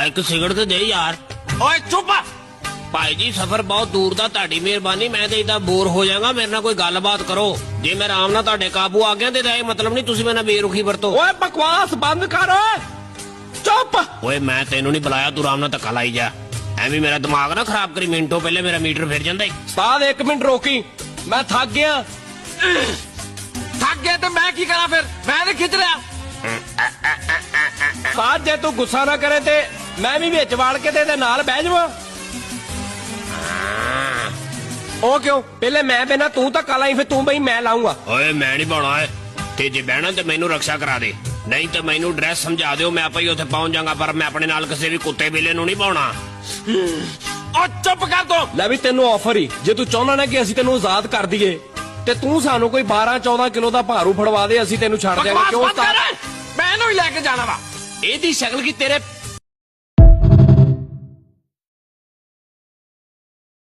ਇੱਕ ਸਿਗਰਟ ਤੇ ਦੇ ਯਾਰ। ਓਏ ਚੁੱਪ। ਭਾਈ ਜੀ ਸਫ਼ਰ ਬਹੁਤ ਦੂਰ ਦਾ, ਤੁਹਾਡੀ ਮਿਹਰਬਾਨੀ, ਮੈਂ ਤੇ ਇਦਾਂ ਬੋਰ ਹੋ ਜਾਵਾਂਗਾ, ਮੇਰੇ ਨਾਲ ਕੋਈ ਗੱਲਬਾਤ ਕਰੋ। ਜੇ ਮੈਂ ਆਰਾਮ ਨਾਲ ਤੁਹਾਡੇ ਕਾਬੂ ਆ ਗਿਆ ਤੇ ਇਹ ਮਤਲਬ ਨਹੀਂ ਤੁਸੀਂ ਮੇਰੇ ਨਾਲ ਬੇਰੁਖੀ ਵਰਤੋ। ਓਏ ਬਕਵਾਸ ਬੰਦ ਕਰ ਓਏ, ਚੁੱਪ। ਓਏ ਮੈਂ ਤੈਨੂੰ ਨਹੀਂ ਬੁਲਾਇਆ, ਤੂੰ ਆਰਾਮ ਨਾਲ ਧੱਕਾ ਲਾਈ ਜਾ, ਐਵੇਂ ਮੇਰਾ ਦਿਮਾਗ ਨਾ ਖਰਾਬ ਕਰੀ। ਮਿੰਟੋ ਪਹਿਲੇ ਮੇਰਾ ਮੀਟਰ ਫਿਰ ਜਾਂਦਾ। ਉਸਤਾਦ 1 ਮਿੰਟ ਰੋਕੀ, ਮੈਂ ਥੱਕ ਗਿਆ। ਥੱਕ ਗਿਆ ਤੇ ਮੈਂ ਕੀ ਕਰਾਂ ਫਿਰ, ਮੈਂ ਤੇ ਖਿੱਚ ਰਿਹਾ। ਉਸਤਾਦ ਜੇ ਤੂੰ ਗੁੱਸਾ ਨਾ ਕਰੇ ਤੇ ਮੈਂ ਵੀ ਵਿੱਚ ਵੜ ਕੇ ਤੇ ਇਹਦੇ ਨਾਲ ਬਹਿ ਜਾਵਾਂ। ਉਹ ਕਿਉਂ, ਪਹਿਲੇ ਮੈਂ ਬਿਨਾ ਤੂੰ ਧੱਕਾ ਲਾਈ, ਫਿਰ ਤੂੰ ਬਈ ਮੈਂ ਲਾਉਂਗਾ। ਓਏ ਮੈਂ ਨਹੀਂ ਪਾਉਣਾ ਏ, ਤੇ ਜੇ ਬਹਿਣਾ ਤੇ ਮੈਨੂੰ ਰਕਸ਼ਾ ਕਰਾ ਦੇ, ਨਹੀਂ ਤੇ ਮੈਨੂੰ ਡਰੈਸ ਸਮਝਾ ਦਿਓ, ਮੈਂ ਆਪੇ ਹੀ ਉੱਥੇ ਪਹੁੰਚ ਜਾਵਾਂਗਾ, ਪਰ ਮੈਂ ਆਪਣੇ ਨਾਲ ਕਿਸੇ ਵੀ ਕੁੱਤੇ ਬਿੱਲੇ ਨੂੰ ਨਹੀਂ ਪਾਉਣਾ। ਓ ਚੁੱਪ ਕਰ ਦੋ। ਲੈ ਵੀ ਤੈਨੂੰ ਆਫਰ ਹੀ, ਜੇ ਤੂੰ ਚਾਹੁੰਦਾ ਨਾ ਕਿ ਅਸੀਂ ਤੈਨੂੰ ਆਜ਼ਾਦ ਕਰ ਦਈਏ ਤੇ ਤੂੰ ਸਾਨੂੰ ਕੋਈ 12-14 ਕਿਲੋ ਦਾ ਭਾਰੂ ਫੜਵਾ ਦੇ, ਅਸੀਂ ਤੈਨੂੰ ਛੱਡ ਦਿਆਂਗੇ। ਕਿਉਂ ਮੈਂ ਇਹਨੂੰ ਹੀ ਲੈ ਕੇ ਜਾਣਾ ਵਾ। ਇਹਦੀ ਸ਼ਕਲ ਕੀ ਤੇਰੇ